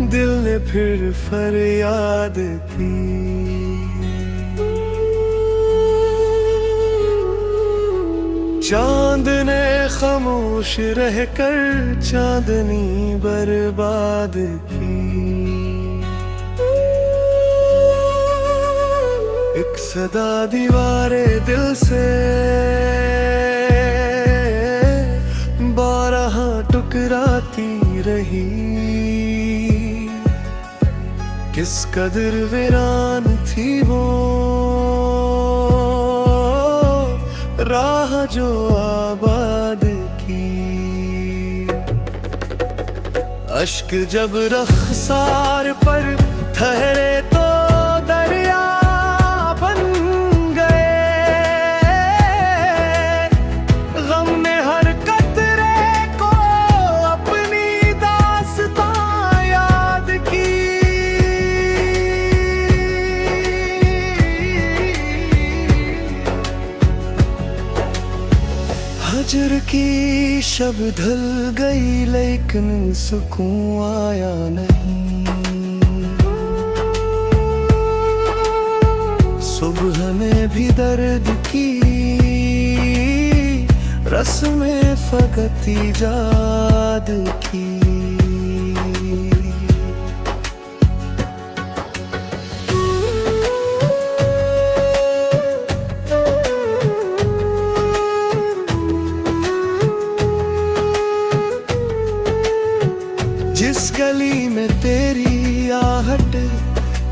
दिल ने फिर फरियाद की। चांद ने खामोश रहकर चांदनी बर्बाद की। एक सदा दीवारे दिल से बारह टुकराती रही। किस कदर वीरान थी वो राह जो आबाद की। अश्क जब रख़सार पर ठहरे तो दरिया बन गए। गम ने हर कतरे को अपनी दास्तां याद की। हजर की शब ढल गई लेकिन सुकून आया नहीं। सुबह में भी दर्द की रस्में फकत इजाद की। जिस गली में तेरी आहट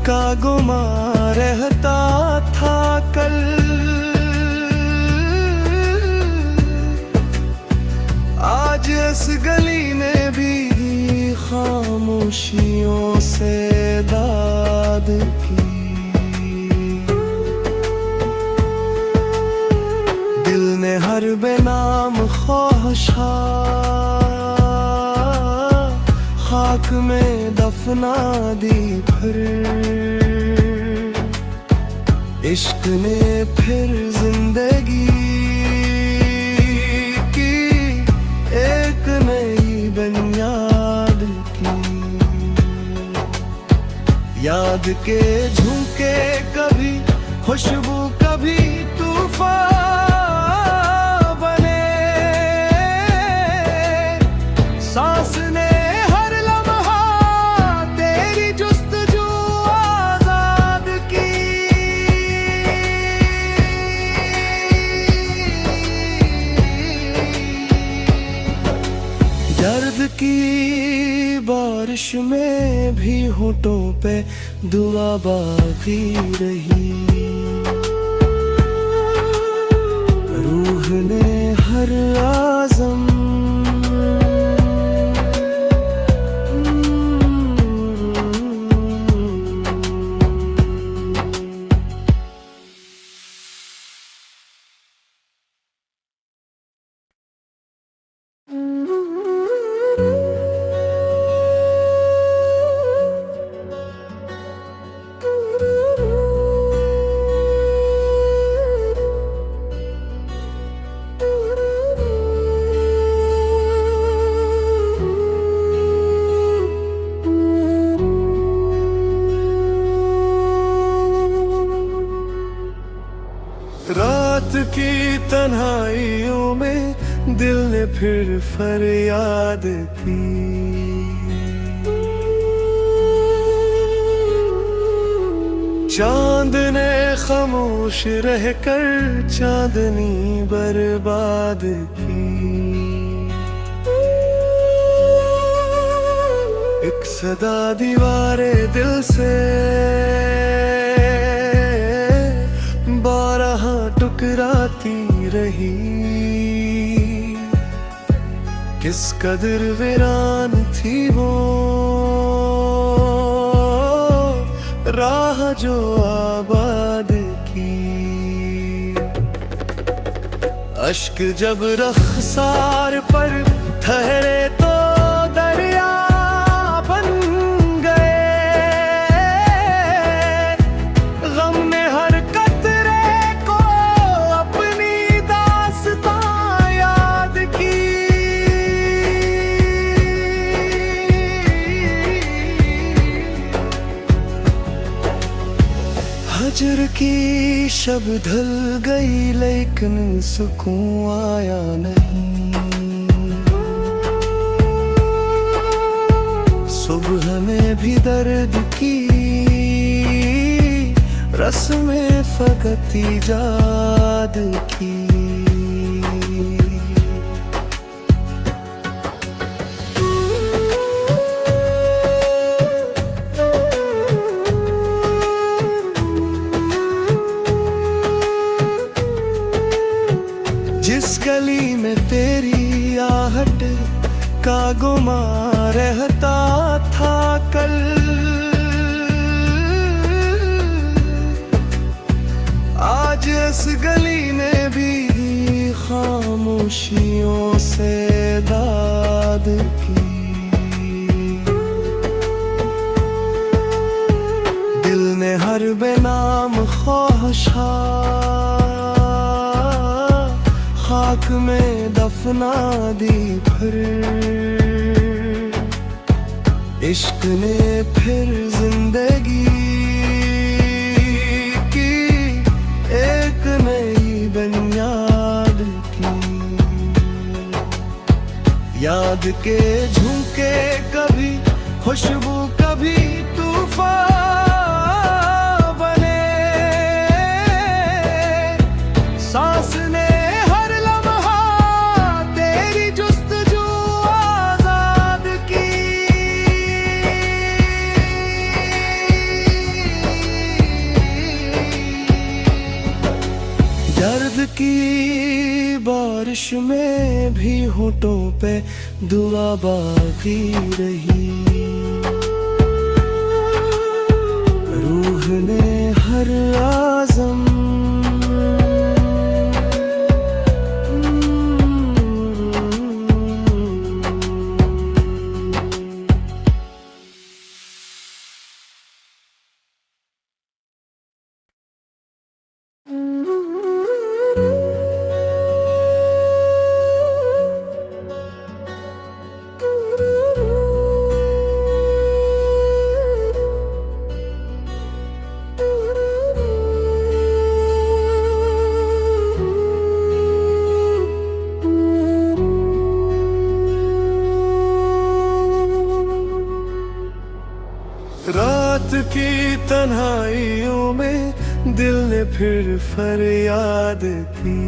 का गुमा रहता था कल, आज इस गली ने भी खामोशियों से दाद की। दिल ने हर बेनाम ख्वाहिशा खाक में दफना दी। फिर इश्क ने फिर जिंदगी की एक नई बुनियाद की। याद के झुमके कभी खुशबू कभी तूफान बने। सांस ने दर्द की बारिश में भी होठों पे दुआ बाकी रही। रूह ने हर आज़म रात की तन्हाइयों में दिल ने फिर फरियाद की। चांद ने खामोश रहकर चांदनी बर्बाद की। एक सदा दीवारे दिल से बारह टुकराती रही। किस कदर वीरान थी वो राह जो आबाद की। अश्क जब रख़सार पर ठहरे तो दरिया बन गए। गम ने हर कतरे को अपनी दास्तां याद की। हजर की शब ढल गई लेकिन सुकून आया नहीं। सुबह में भी दर्द की रस्में फकत इजाद की। जिस गली में तेरी आहट का गुमा रहता था कल, आज इस गली ने भी खामोशियों से दाद की। दिल ने हर बेनाम ख्वाहिशात खाक में दफना दी, फिर इश्क ने फिर जिंदगी की एक नई बुनियाद की। याद के झुमके कभी खुशबू कभी तूफान बने, सांस ने दर्द की बारिश में भी होठों पे दुआ बाकी रही। रूह ने हर आज़म रात की तन्हाइयों में दिल ने फिर फरियाद की।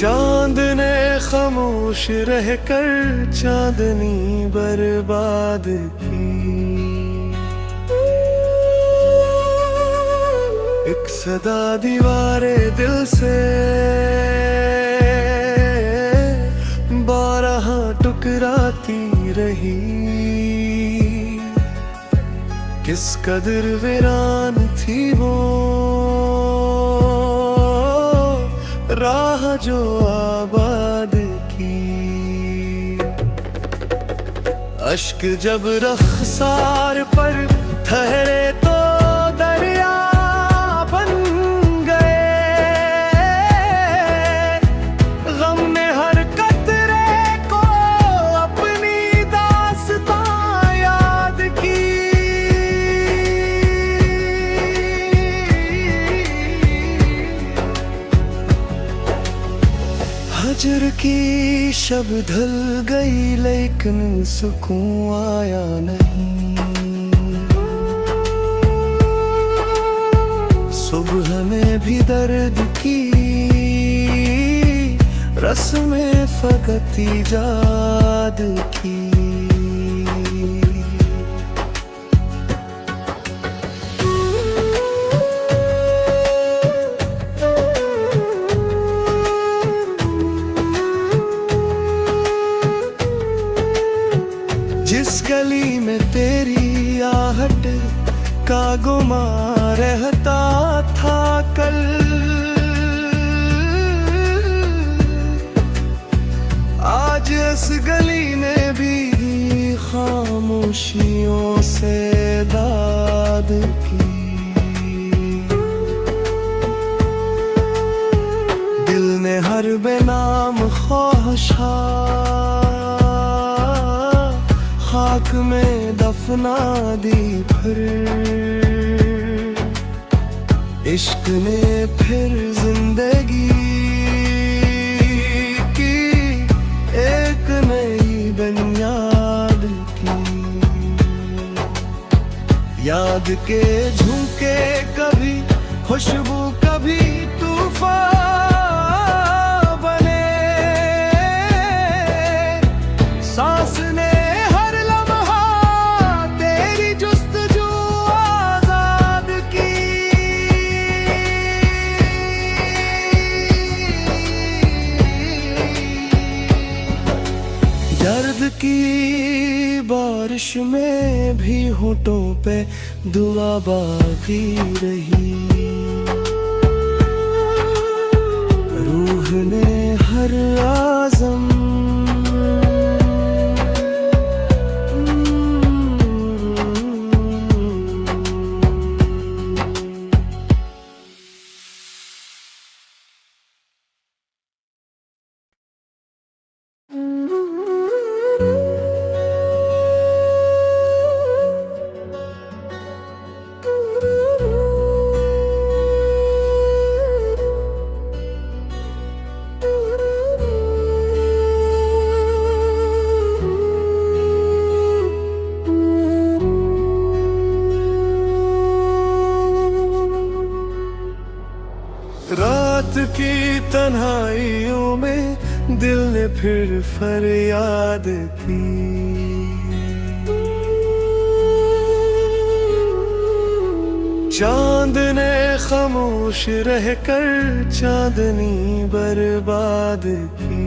चांद ने खामोश रहकर चांदनी बर्बाद की। एक सदा दीवारे दिल से बारह टुकराती रही। किस कदर वीरान थी वो राह जो आबाद की। अश्क जब रख़सार पर ठहरे तो दरिया बन गए। गम ने हर कतरे को अपनी दास्तां याद की। हजर की शब ढल गई लेकिन सुकून आया नहीं। सुबह में भी दर्द की रस्में फकत इजाद की। जिस गली में तेरी आहट का गुमा रहता था कल, आज इस गली ने भी खामोशियों से दाद की। दिल ने हर बेनाम ख्वाहिशात खाक में दफना दी फिर इश्क ने फिर जिंदगी की एक नई बुनियाद की। याद के झुमके कभी खुशबू कभी तूफान बने, सांस ने हर लम्हा तेरी जुस्तजू आजाद की। दर्द की बारिश में भी होठों पे दुआ बाकी रही, रूह ने हर आज़म रात की तन्हाइयों में दिल ने फिर फरियाद की। चांद ने खामोश रहकर चांदनी बर्बाद की।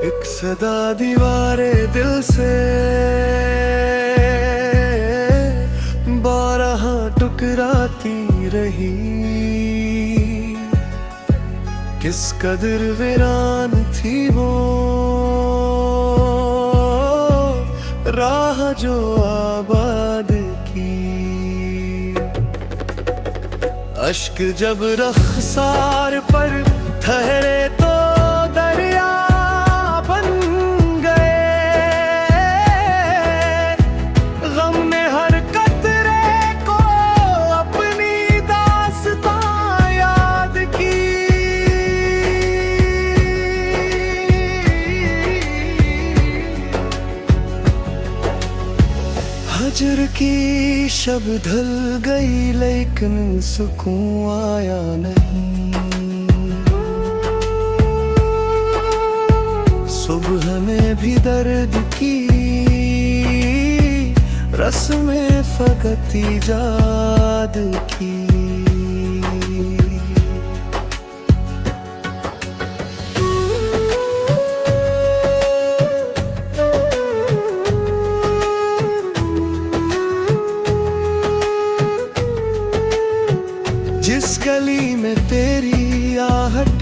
एक सदा दीवारे दिल से बारहा टुकराती रही, किस कदर वीरान थी वो राह जो आबाद की। अश्क जब रख्सार पर ठहरे तो दरिया बन गए, गम ने हर कतरे को अपनी दास्तां याद की। हजर की शब ढल गई लेकिन सुकून आया नहीं। सुबह में भी दर्द की रस्में फकत इजाद की। जिस गली में तेरी आहट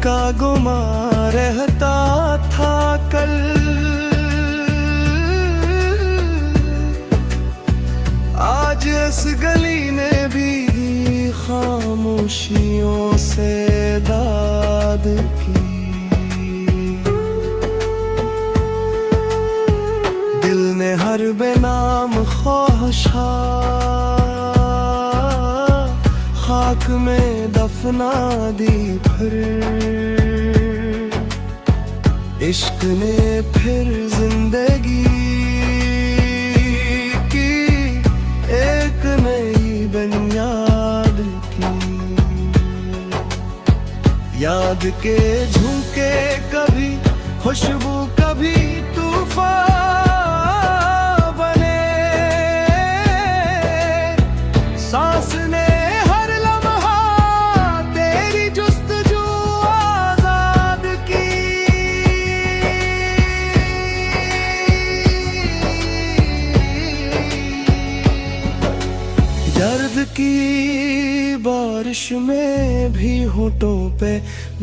का गुमा रहता था कल, आज इस गली ने भी खामोशियों से दाद की। दिल ने हर बेनाम ख्वाहिशात खाक में दफना दी फिर इश्क ने फिर जिंदगी की एक नई बुनियाद की। याद के झुमके कभी खुशबू कभी तूफान बने, सांस ने दर्द की बारिश में भी होठों पे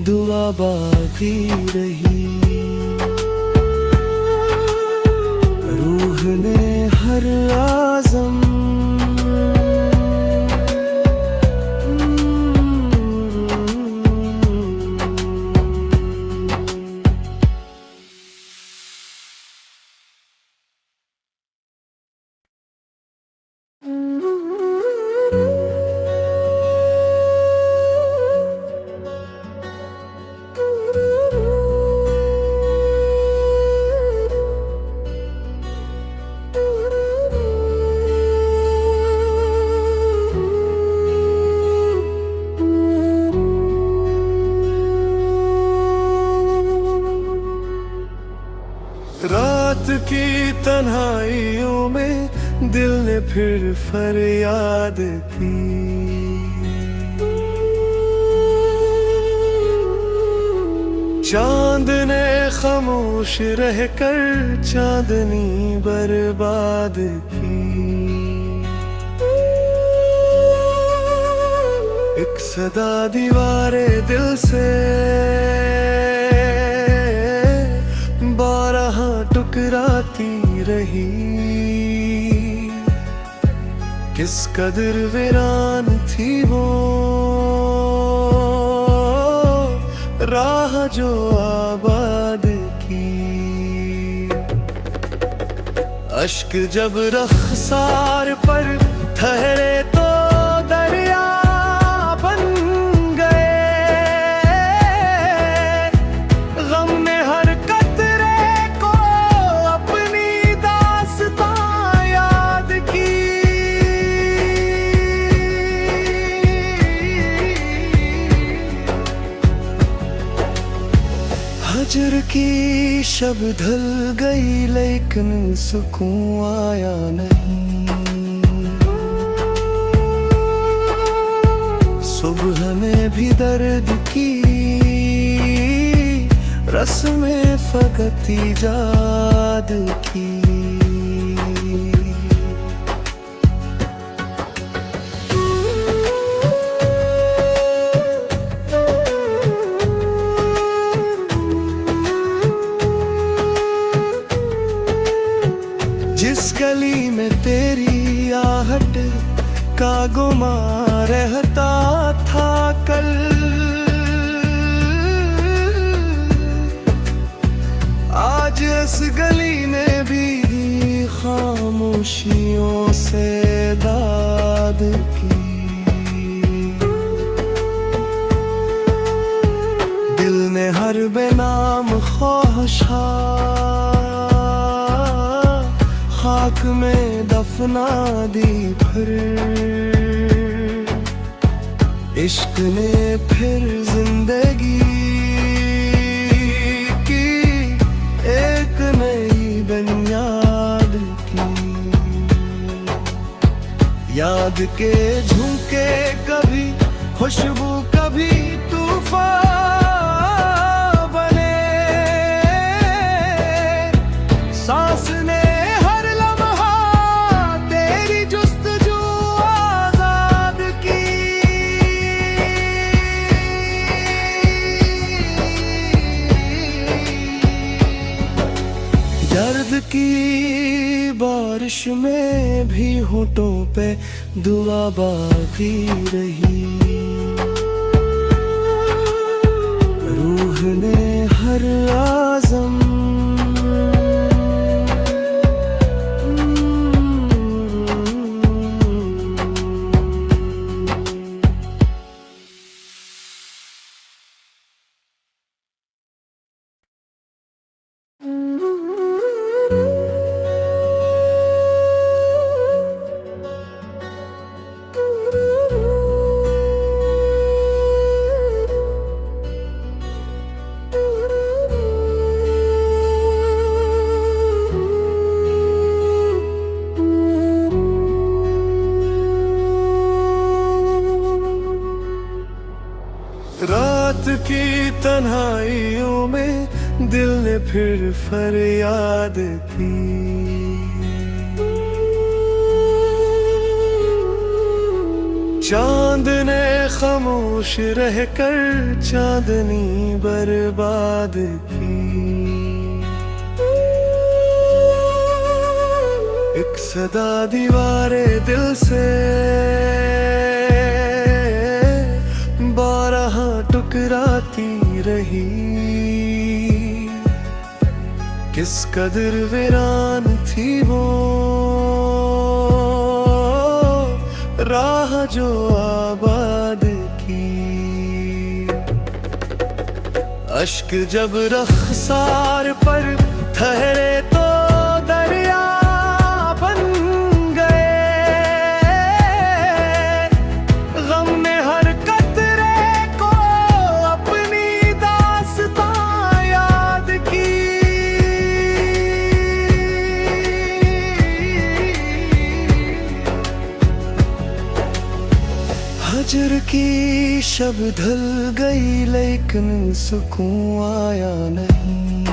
दुआ बाकी रही, रूह ने हर आज़म की तन्हाइयों में दिल ने फिर फरियाद की। चांद ने खामोश रहकर चांदनी बर्बाद की। एक सदा दीवारे दिल से बारह टुकराती रही। किस कदर वीरान थी वो राह जो आबाद की। अश्क जब रख़सार पर ठहरे तो दरिया बन गए। गम ने हर कतरे को अपनी दास्तां याद की। हजर की शब ढल गई लेकिन सुकून आया नहीं। सुबह में भी दर्द की रस्में फकत इजाद की। जिस गली में तेरी आहट का गुमा रहता था कल, आज इस गली ने भी खामोशियों से दाद की। दिल ने हर बेनाम ख्वाहिश खाक में दफना दी। फिर इश्क ने फिर जिंदगी की एक नई बुनियाद की। याद के झुमके कभी खुशबू कभी तूफान बने। सांस ने दर्द की बारिश में भी होठों पे दुआ बाकी रही। रूह ने हर आज़म रात की तन्हाइयों में दिल ने फिर फरियाद की। चांद ने खामोश रहकर चांदनी बर्बाद की। एक सदा दीवारे दिल से बारह टुकराती रही। किस कदर वीरान थी वो राह जो आबाद की। अश्क जब रख़सार पर ठहरे तो दरिया बन गए। गम ने हर कतरे को अपनी दास्तां याद की। शब ढल गई लेकिन सुकून आया नहीं।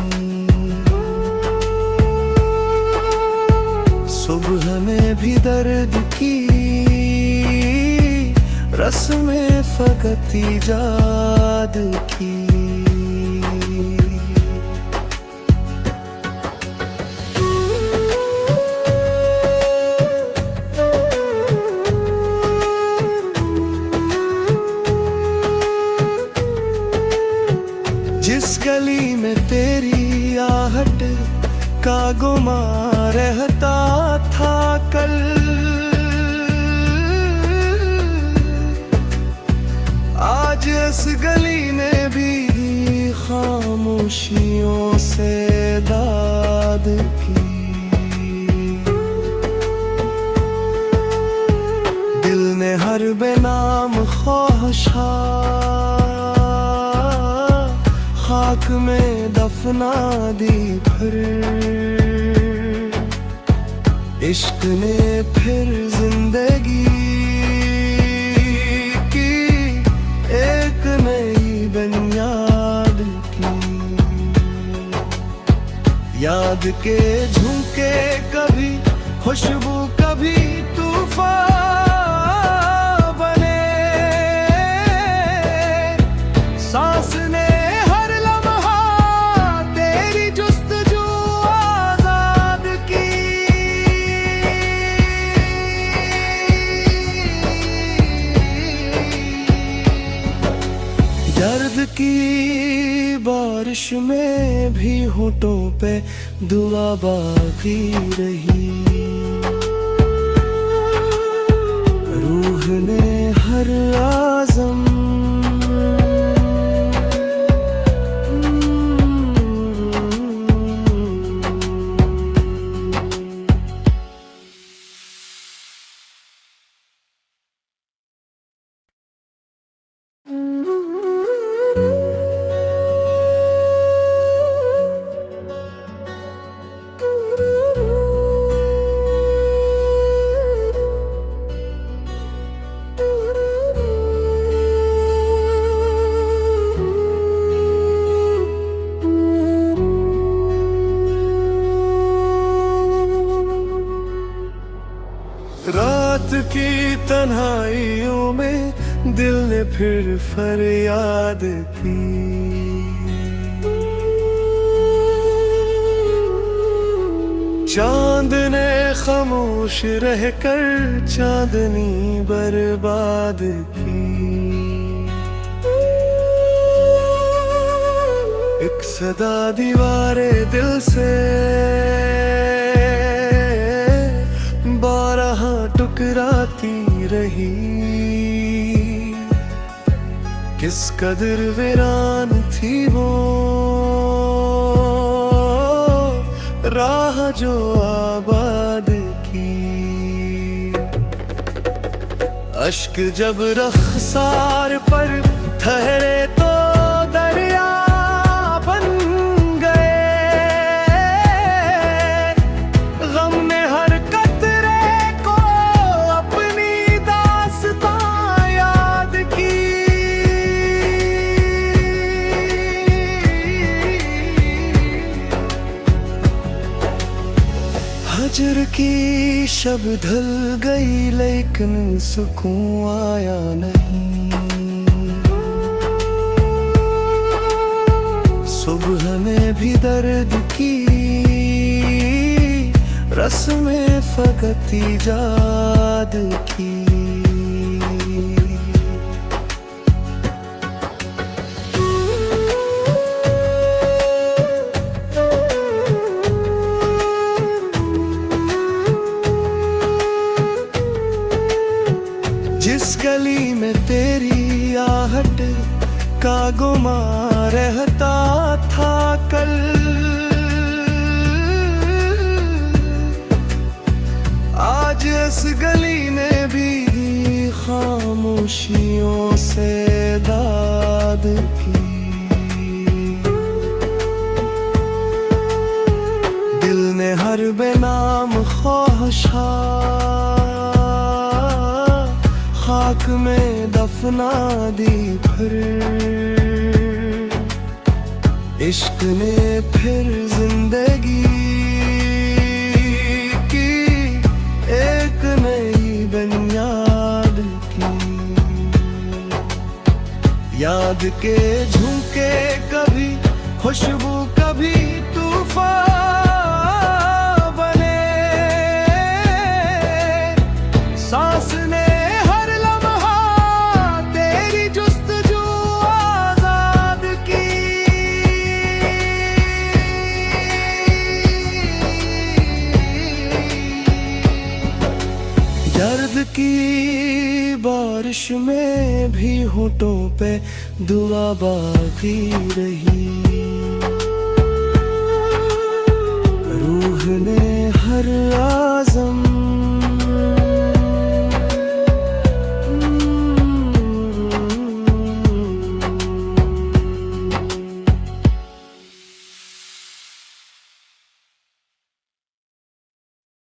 सुबह में भी दर्द की रस्में फकत इजाद की। जिस गली में तेरी आहट का गुमा रहता था कल, आज इस गली ने भी खामोशियों से दाद की। दिल ने हर बेनाम ख्वाहिशा खाक में दफना दी। फिर इश्क ने फिर जिंदगी की एक नई बुनियाद की। याद के झुमके कभी खुशबू कभी तूफान बने। सांस ने दर्द की बारिश में भी होठों पे दुआ बाकी रही। रूह ने हर आज़म रात की तन्हाइयों में दिल ने फिर फरियाद की। चांद ने खामोश रहकर चांदनी बर्बाद की। एक सदा दीवारे दिल से बारह टुकराती रही। किस कदर वीरान थी वो राह जो आबाद की। अश्क जब रख़सार पर ठहरे तो दरिया बन गए। गम ने हर कतरे को अपनी दास्तां याद की। हजर की शब ढल गई लेकिन सुकून आया नहीं। सुबह में भी दर्द की रस्में फकत इजाद की। जिस गली में तेरी आहट का गुमा रहता था कल, आज इस गली ने भी खामोशियों से दाद की। दिल ने हर बेनाम ख्वाहिशा खाक में दफना दी फिर इश्क ने फिर जिंदगी की एक नई बुनियाद की। याद के झुमके कभी खुशबू कभी तूफान बने, सांस ने हर लम्हा तेरी जुस्तजू आजाद की। दर्द की बारिश में भी होठों पे दुआ बाकी रही। रूह ने हर